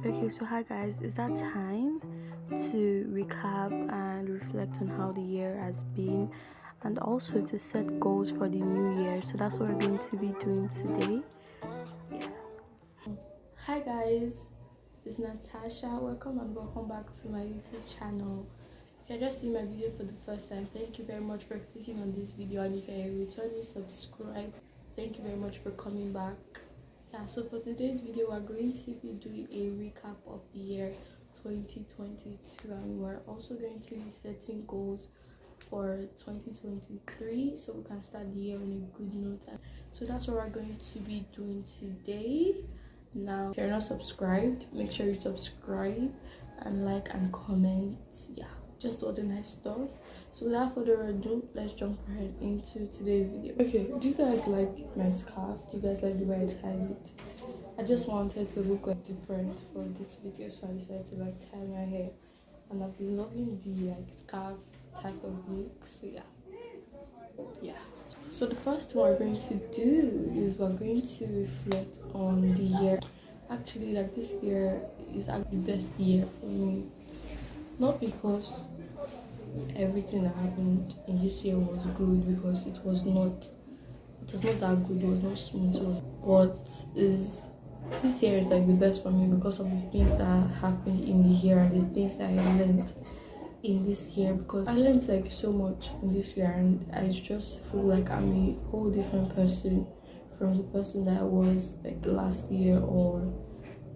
Okay, so hi guys, is that time to recap and reflect on how the year has been and also to set goals for the new year? So that's what we're going to be doing today. Yeah. Hi guys, it's Natasha. Welcome back to my YouTube channel. If you're just seeing my video for the first time, thank you very much for clicking on this video, and if you're a returning subscriber, thank you very much for coming back. Yeah, so for today's video we're going to be doing a recap of the year 2022, and we're also going to be setting goals for 2023 so we can start the year on a good note. So that's what we're going to be doing today. Now, if you're not subscribed, make sure you subscribe and like and comment. Yeah, just all the nice stuff. So without further ado, let's jump right into today's video. Okay, do you guys like my scarf? Do you guys like the way I tied it? I just wanted to look like different for this video, so I decided to like tie my hair, and I've been loving the like scarf type of look. So yeah. So the first thing we're going to do is we're going to reflect on the year. Actually, like this year is actually the best year for me. Not because everything that happened in this year was good, because it was not. It was not that good. It was not smooth. It was, but is this year is like the best for me because of the things that happened in the year and the things that I learned in this year, because I learned like so much in this year, and I just feel like I'm a whole different person from the person that I was like last year or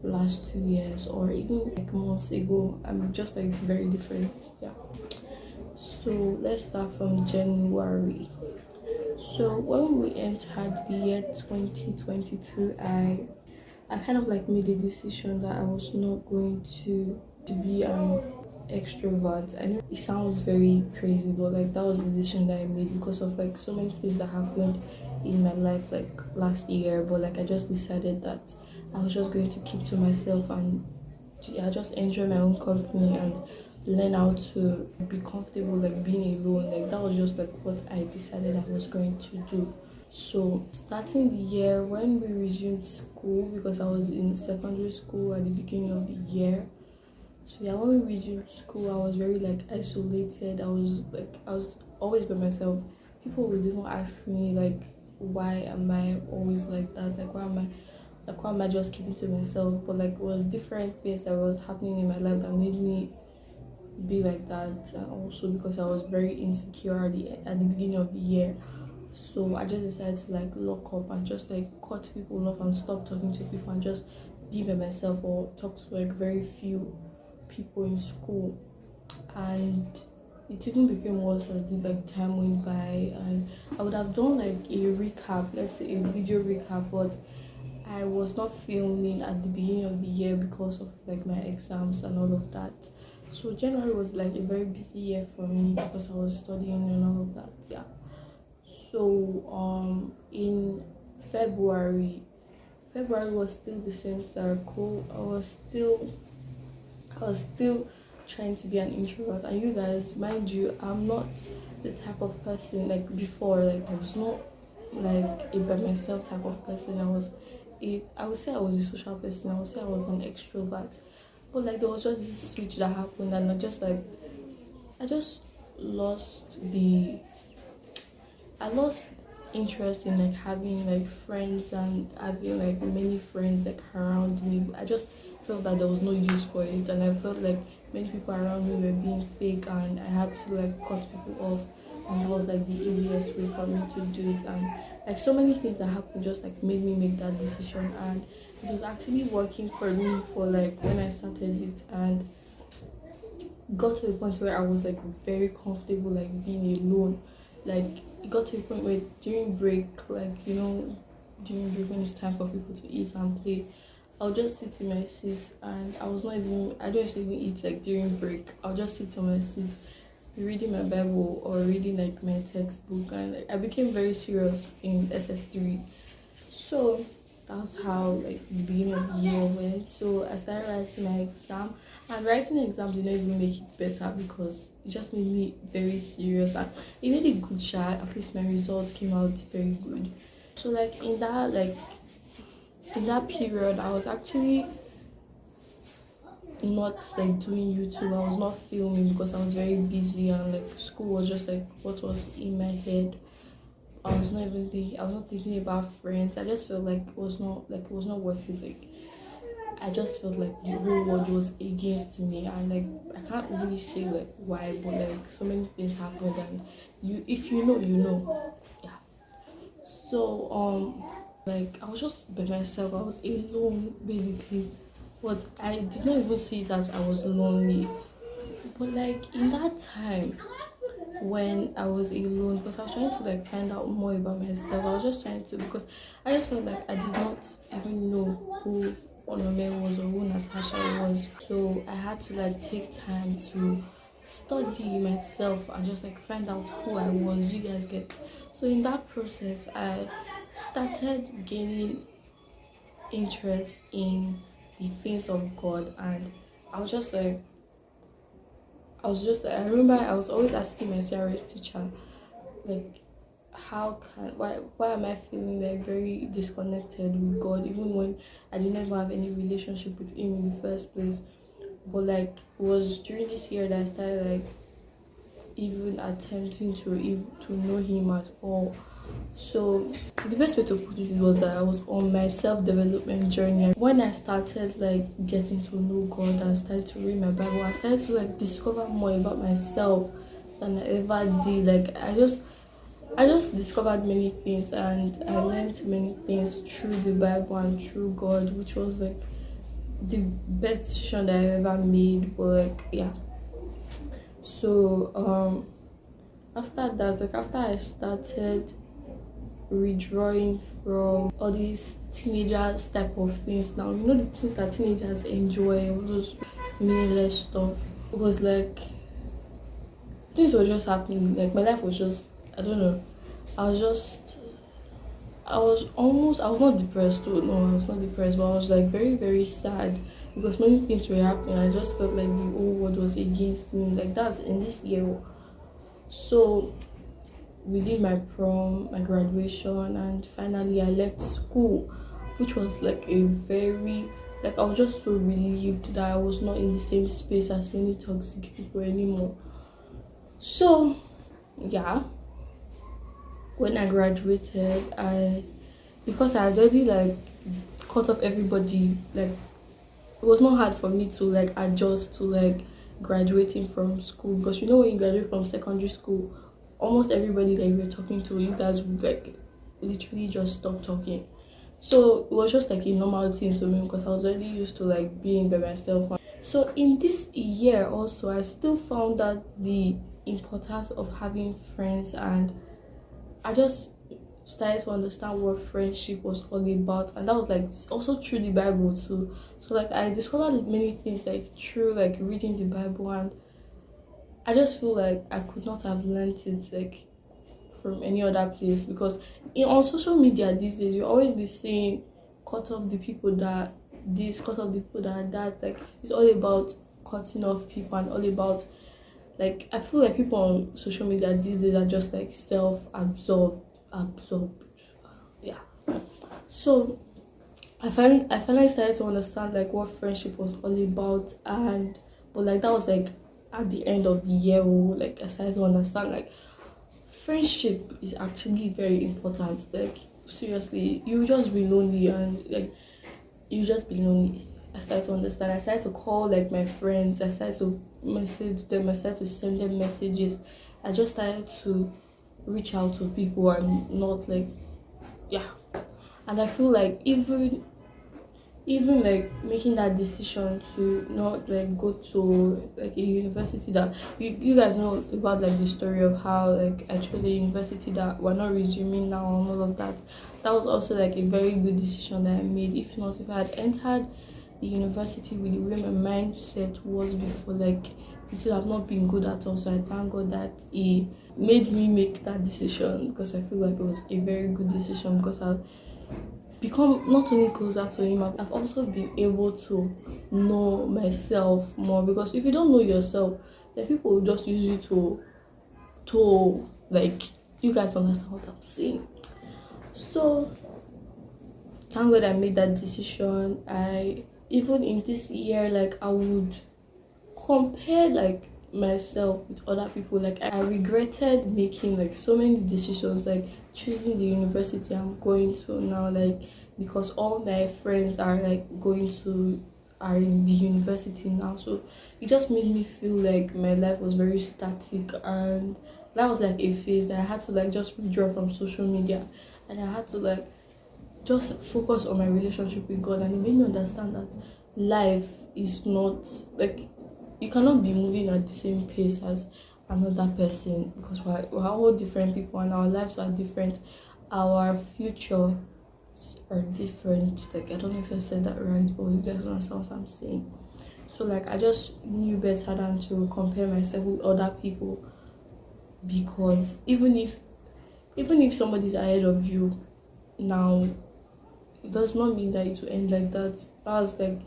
last 2 years or even like months ago. I'm just like very different. Yeah. So let's start from January. So when we entered the year 2022, I kind of like made a decision that I was not going to be an extrovert. I know it sounds very crazy, but like that was the decision that I made because of like so many things that happened in my life like last year. But like I just decided that I was just going to keep to myself and yeah, just enjoy my own company and learn how to be comfortable like being alone. Like that was just like what I decided I was going to do. So starting the year when we resumed school, because I was in secondary school at the beginning of the year. So yeah, when we resumed school, I was very like isolated. I was always by myself. People would even ask me like, why am I always like that? Why am I just keeping to myself? But like it was different things that was happening in my life that made me be like that, and also because I was very insecure at the beginning of the year. So I just decided to like lock up and just like cut people off and stop talking to people and just be by myself or talk to like very few people in school. And it even became worse as the like time went by, and I would have done like a recap, let's say a video recap, but I was not filming at the beginning of the year because of like my exams and all of that. So January was like a very busy year for me because I was studying and all of that. Yeah. So in February, February was still the same circle. I was still trying to be an introvert, and you guys, mind you, I'm not the type of person like before. Like I was not like a by myself type of person. I would say I was a social person. I would say I was an extrovert, but like there was just this switch that happened, and I just lost the I lost interest in like having like friends and having like many friends like around me. I just felt that there was no use for it, and I felt like many people around me were being fake, and I had to like cut people off, and that was like the easiest way for me to do it. And like so many things that happened just like made me make that decision, and it was actually working for me for like when I started it, and got to a point where I was like very comfortable like being alone. Like it got to a point where during break, like during break when it's time for people to eat and play, I'll just sit in my seat, and I don't even eat like during break. I'll just sit on my seat, be reading my Bible or reading like my textbook, and like, I became very serious in SS3. So that's how like the beginning of the year went. So I started writing my exam, and writing the exam did not even make it better because it just made me very serious, and it made it good shot. At least my results came out very good. So like in that period I was actually not like doing YouTube. I was not filming because I was very busy, and like school was just like what was in my head. I was not thinking about friends. I just felt like it was not worth it. Like I just felt like the whole world was against me, and like I can't really say like why, but like so many things happened, and if you know, you know. Yeah. So like I was just by myself. I was alone basically, but I did not even see it as I was lonely. But like in that time when I was alone, because I was trying to like find out more about myself. I was just trying to, because I just felt like I did not even know who Onome was or who Natasha was. So I had to like take time to study myself and just like find out who I was. You guys get. So in that process, I started gaining interest in the things of God, and I was just like I remember I was always asking my CRS teacher, like, why am I feeling like very disconnected with God, even when I didn't even have any relationship with Him in the first place. But like it was during this year that I started like even attempting to know Him at all. So the best way to put this was that I was on my self-development journey. When I started like getting to know God and started to read my Bible, I started to like discover more about myself than I ever did. Like I just discovered many things, and I learned many things through the Bible and through God, which was like the best decision that I ever made. But like yeah. So after that, like after I started withdrawing from all these teenagers type of things, now you know the things that teenagers enjoy, all those meaningless stuff. It was like things were just happening. Like my life was just, I don't know. I was just I was not depressed though. No, I was not depressed, but I was like very, very sad because many things were happening. I just felt like the whole world was against me. Like that's in this year. So we did my prom, my graduation, and finally I left school, which was like a very, like I was just so relieved that I was not in the same space as many toxic people anymore. So yeah, when I graduated, because I had already like cut off everybody, like it was not hard for me to like adjust to like graduating from school, because you know when you graduate from secondary school, almost everybody that you were talking to, you guys would like literally just stop talking. So it was just like a normal thing to me because I was already used to like being by myself. So in this year also, I still found out the importance of having friends, and I just started to understand what friendship was all about, and that was like also through the Bible too. So like I discovered many things like through like reading the Bible, and I just feel like I could not have learned it like from any other place, because on social media these days you always be saying cut off the people that this, cut off the people that that, like it's all about cutting off people and all about, like I feel like people on social media these days are just like absorbed. Yeah. So I finally started to understand like what friendship was all about, and but like that was like at the end of the year, like I started to understand like friendship is actually very important. Like seriously, you just be lonely, and like you just be lonely. I started to understand. I started to call like my friends. I started to message them. I started to send them messages. I just started to reach out to people and not like, yeah. And I feel like even like making that decision to not like go to like a university that you guys know about, like the story of how like I chose a university that we're not resuming now and all of that. That was also like a very good decision that I made. If not, if I had entered the university with the way my mindset was before, like it would have not been good at all. So I thank God that he made me make that decision, because I feel like it was a very good decision, because I've become not only closer to him, I've also been able to know myself more, because if you don't know yourself, then people will just use you to like, you guys understand what I'm saying. So thank God I made that decision. even in this year, like I would compare like myself with other people. Like I regretted making like so many decisions, like choosing the university I'm going to now, like because all my friends are like going to are in the university now. So it just made me feel like my life was very static, and that was like a phase that I had to like just withdraw from social media, and I had to like just focus on my relationship with God. And it made me understand that life is not like you cannot be moving at the same pace as another person, because we're all different people and our lives are different. Our future are different. Like I don't know if I said that right, but you guys understand what I'm saying. So like I just knew better than to compare myself with other people, because even if somebody's ahead of you now, it does not mean that it will end like that. That was like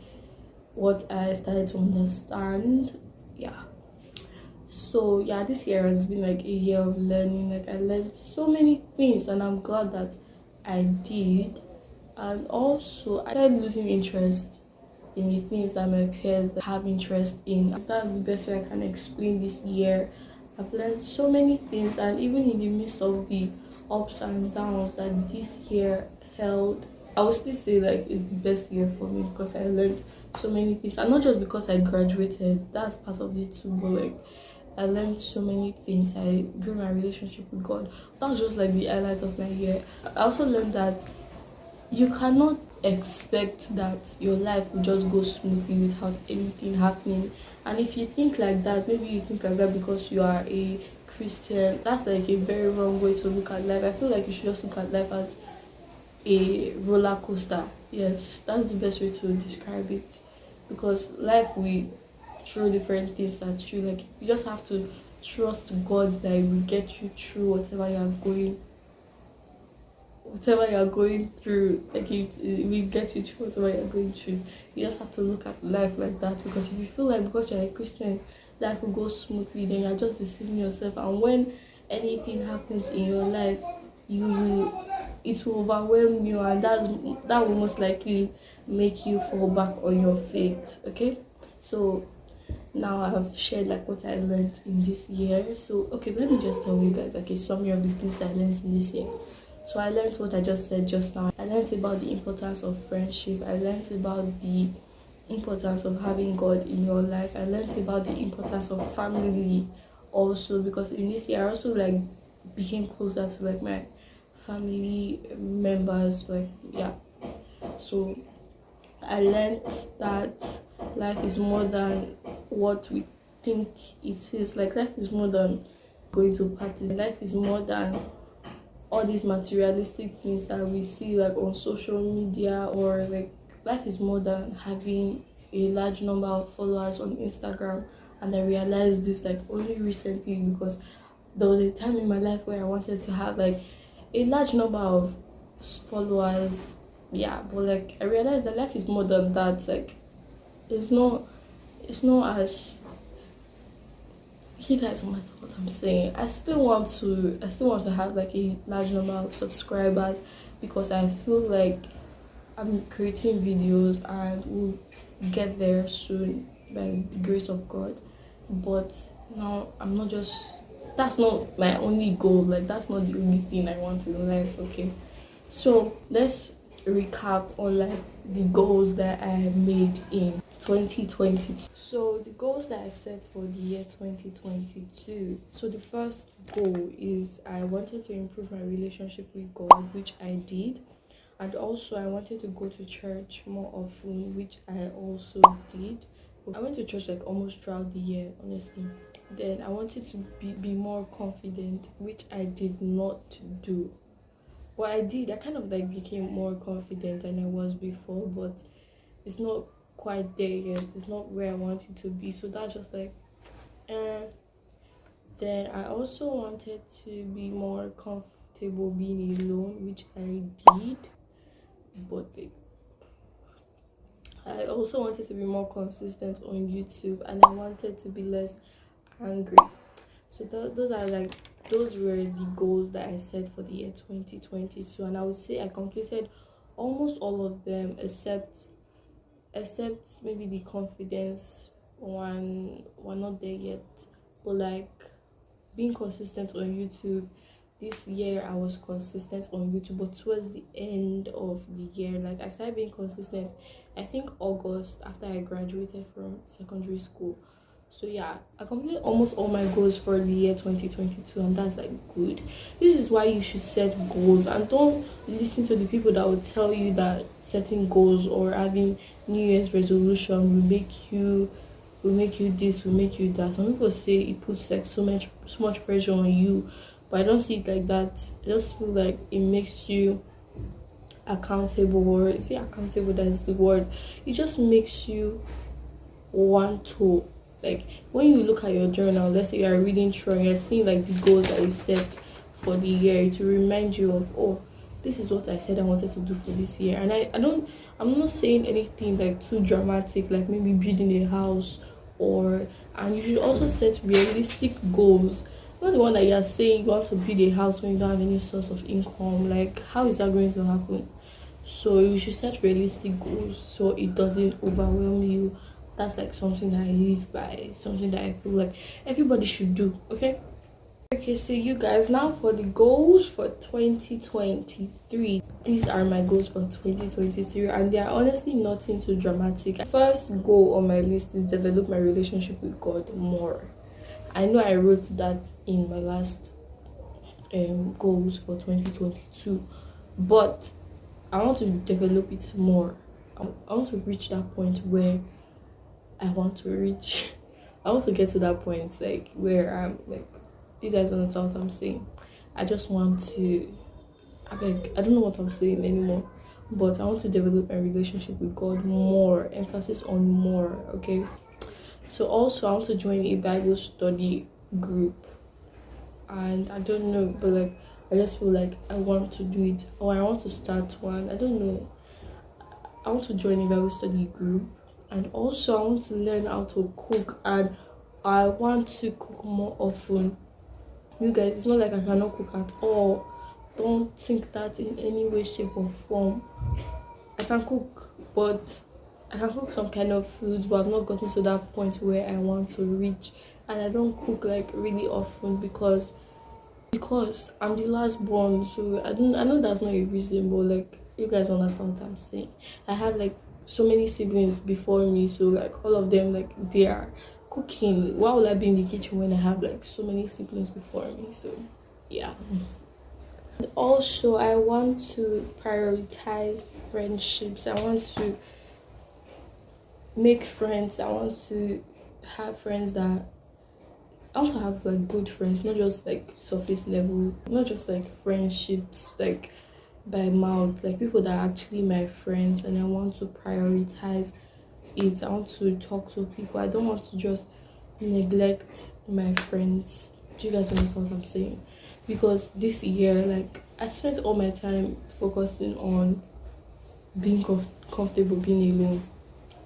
what I started to understand. Yeah. So yeah, this year has been like a year of learning. Like I learned so many things, and I'm glad that I did. And also I started losing interest in the things that my peers have interest in. That's the best way I can explain this year. I've learned so many things, and even in the midst of the ups and downs that this year held, I would still say like it's the best year for me, because I learned so many things, and not just because I graduated. That's part of it too, but like I learned so many things. I grew my relationship with God. That was just like the highlight of my year. I also learned that you cannot expect that your life will just go smoothly without anything happening. And if you think like that, maybe you think like that because you are a Christian, that's like a very wrong way to look at life. I feel like you should just look at life as a roller coaster. Yes, that's the best way to describe it, because life will throw different things at you. Like you just have to trust God that He will get you through whatever you're going through. Like it will get you through whatever you're going through. You just have to look at life like that, because if you feel like because you're a Christian life will go smoothly, then you're just deceiving yourself. And when anything happens in your life, you will it will overwhelm you, and that will most likely make you fall back on your faith. Okay, so now I've shared like what I learned in this year. So okay, let me just tell you guys like a summary of the things I learned in this year. So I learned what I just said just now. I learned about the importance of friendship. I learned about the importance of having God in your life. I learned about the importance of family also, because in this year I also like became closer to like my family members. Like yeah. So I learned that life is more than what we think it is. Like life is more than going to parties. Life is more than all these materialistic things that we see like on social media, or like life is more than having a large number of followers on Instagram. And I realized this like only recently, because there was a time in my life where I wanted to have like a large number of followers. Yeah, but like I realized that life is more than that. Like it's not as you guys understand what I'm saying. I still want to have like a large number of subscribers, because I feel like I'm creating videos and we'll get there soon by the grace of God. But now I'm not just that's not my only goal. Like that's not the only thing I want in life. Okay, so let's recap on like the goals that I made in 2020. So the goals that I set for the year 2022. So the first goal is I wanted to improve my relationship with God, which I did. And also I wanted to go to church more often, which I also did. I went to church like almost throughout the year, honestly. Then I wanted to be more confident, which I did not do. What I did, I kind of like became more confident than I was before, but it's not quite there yet. It's not where I want it to be. So that's just like, eh. Then I also wanted to be more comfortable being alone, which I did. But like, I also wanted to be more consistent on YouTube, and I wanted to be less angry. So those were the goals that I set for the year 2022, and I would say I completed almost all of them, except maybe the confidence one, we're not there yet, but like being consistent on YouTube. This year I was consistent on YouTube, but towards the end of the year, like I started being consistent, I think August, after I graduated from secondary school. So yeah, I completed almost all my goals for the year 2022, and that's like good. This is why you should set goals, and don't listen to the people that will tell you that setting goals or having New Year's resolution will make you this, will make you that. Some people say it puts like so much pressure on you, but I don't see it like that. I just feel like it makes you accountable, or is it accountable? That's the word. It just makes you want to, like, when you look at your journal, let's say you're reading through and you're seeing like the goals that you set for the year, to remind you of, oh, this is what I said I wanted to do for this year. And I'm not saying anything like too dramatic, like maybe building a house, or, and you should also set realistic goals. Not the one that you're saying you want to build a house when you don't have any source of income. Like, how is that going to happen? So you should set realistic goals so it doesn't overwhelm you. That's like something that I live by, something that I feel like everybody should do. Okay, so you guys, now for the goals for 2023. These are my goals for 2023, and they are honestly nothing too dramatic. First goal on my list is develop my relationship with God more. I know I wrote that in my last goals for 2022, but I want to develop it more. I want to reach that point where I want to reach. I want to get to that point, like where I'm like, you guys understand what I'm saying. I just want to. I don't know what I'm saying anymore, but I want to develop my relationship with God more. Emphasis on more. Okay. So also I want to join a Bible study group, and I don't know, but like I just feel like I want to do it, or I want to start one. I don't know. I want to join a Bible study group, and also I want to learn how to cook, and I want to cook more often. You guys, it's not like I cannot cook at all. Don't think that in any way, shape, or form. I can cook, but I can cook some kind of foods, but I've not gotten to that point where I want to reach. And I don't cook like really often because I'm the last born, so I know that's not a reason, but like you guys understand what I'm saying. I have like so many siblings before me, so like all of them, like they are cooking. Why would I be in the kitchen when I have like so many siblings before me? So yeah. And also I want to prioritize friendships. I want to make friends. I want to have friends that I also have like good friends, not just like surface level, not just like friendships like by mouth, like people that are actually my friends, and I want to prioritize it. I want to talk to people. I don't want to just neglect my friends. Do you guys understand what I'm saying? Because this year, like I spent all my time focusing on being comfortable being alone.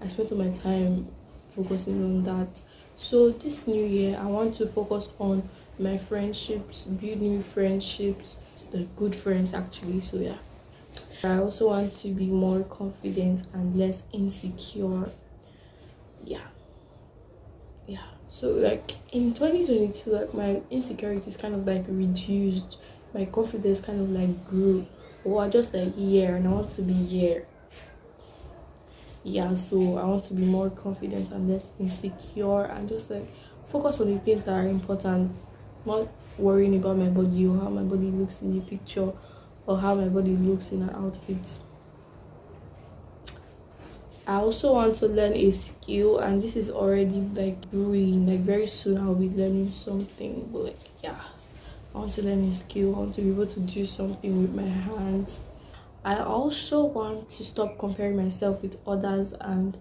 I spent all my time focusing on that. So this new year, I want to focus on my friendships, build new friendships, the good friends actually. So yeah, I also want to be more confident and less insecure. Yeah, yeah. So like in 2022, like my insecurities kind of like reduced, my confidence kind of like grew. Or just like year, and I want to be here. Yeah, so I want to be more confident and less insecure, and just like focus on the things that are important, not worrying about my body or how my body looks in the picture or how my body looks in an outfit. I also want to learn a skill, and this is already like brewing. Like very soon I'll be learning something, but like yeah, I want to learn a skill. I want to be able to do something with my hands. I also want to stop comparing myself with others and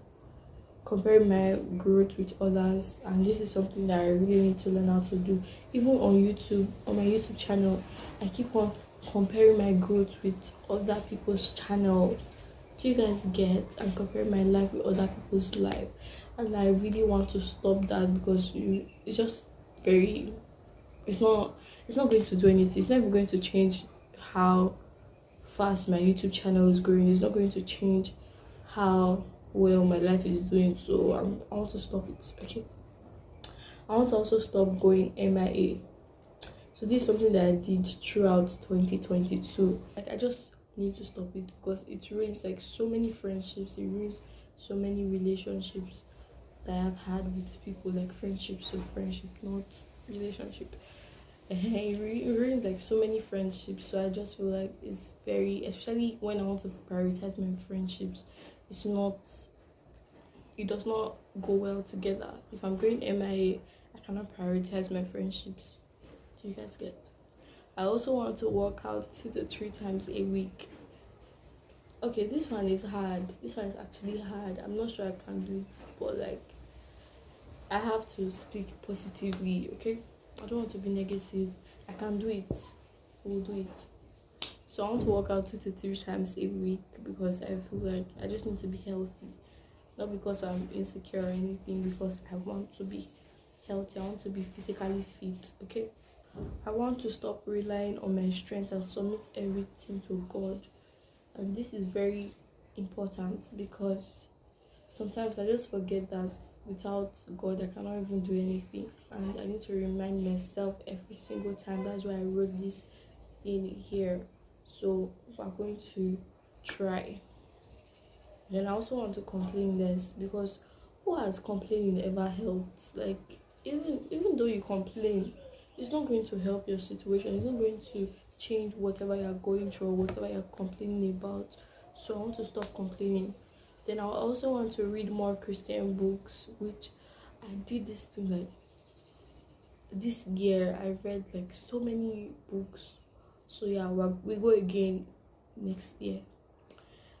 compare my growth with others, and this is something that I really need to learn how to do. Even on YouTube, on my YouTube channel, I keep on comparing my growth with other people's channels. Do you guys get? And compare my life with other people's life, and I really want to stop that because it's just very, it's not it's not going to do anything. It's never going to change how fast my YouTube channel is growing. It's not going to change how well my life is doing. So I want to stop it. Okay. I want to also stop going MIA. So this is something that I did throughout 2022. Like I just need to stop it because it ruins like so many friendships. It ruins so many relationships that I've had with people, like friendships, so friendship, not relationship. It ruined like so many friendships. So I just feel like it's very, especially when I want to prioritize my friendships, it's not, it does not go well together. If I'm going MIA, I cannot prioritize my friendships. Do you guys get? I also want to work out 2 to 3 times a week. Okay, this one is hard. This one is actually hard. I'm not sure I can do it, but like I have to speak positively, okay? I don't want to be negative. I can do it. We'll do it. So I want to work out 2 to 3 times a week because I feel like I just need to be healthy. Not because I'm insecure or anything, because I want to be healthy. I want to be physically fit, okay? I want to stop relying on my strength and submit everything to God. And this is very important because sometimes I just forget that without God, I cannot even do anything. And I need to remind myself every single time. That's why I wrote this in here. So we're going to try. Then I also want to complain less because who has complaining ever helped? Like even though you complain, it's not going to help your situation. It's not going to change whatever you're going through or whatever you're complaining about. So I want to stop complaining. Then I also want to read more Christian books, which I did this to like this year. I read like so many books. So yeah, we go again next year.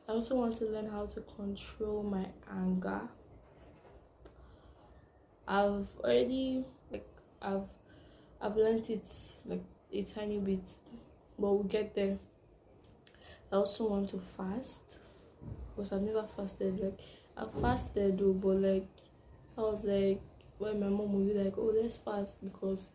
I also want to learn how to control my anger. I've already like I've I've learned it like a tiny bit, but we'll get there. I also want to fast because I've never fasted. Like I've fasted though, but like I was like when my mom would be like, "Oh, let's fast," because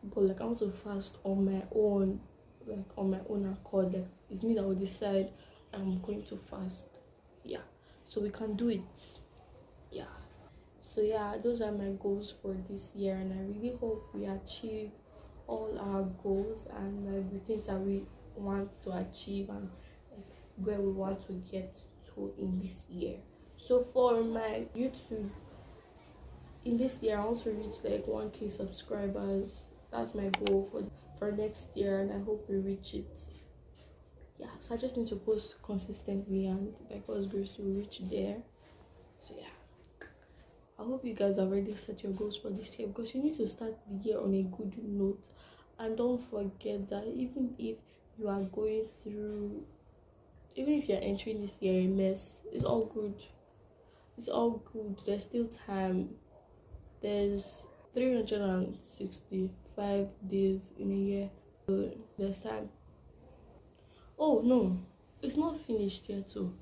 but like I want to fast on my own, like on my own accord. Like it's me that will decide I'm going to fast. Yeah, so we can do it. Yeah. So yeah, those are my goals for this year, and I really hope we achieve all our goals and like the things that we want to achieve and like where we want to get to in this year. So for my YouTube in this year, I want to reach like 1K subscribers. That's my goal for next year, and I hope we reach it. Yeah, so I just need to post consistently, and by God's grace, we'll reach there. So yeah. I hope you guys have already set your goals for this year because you need to start the year on a good note. And don't forget that even if you are going through, even if you're entering this year a mess, it's all good. It's all good. There's still time. There's 365 days in a year. So there's time. Oh no, it's not finished yet too.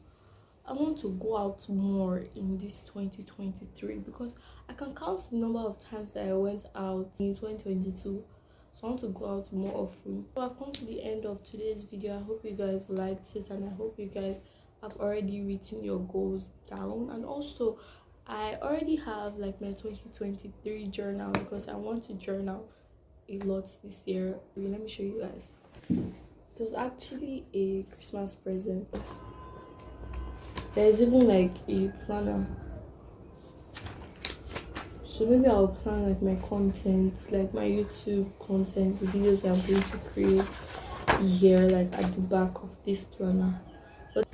I want to go out more in this 2023 because I can count the number of times that I went out in 2022. So I want to go out more often. So I've come to the end of today's video. I hope you guys liked it and I hope you guys have already written your goals down. And also, I already have like my 2023 journal because I want to journal a lot this year. Let me show you guys. It was actually a Christmas present. There's even like a planner. So maybe I'll plan like my content, like my YouTube content, the videos that I'm going to create here, like at the back of this planner. But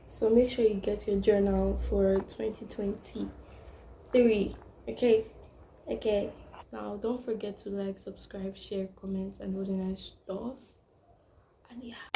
so make sure you get your journal for 2023. Okay? Okay. Now don't forget to like, subscribe, share, comment, and all the nice stuff. And yeah.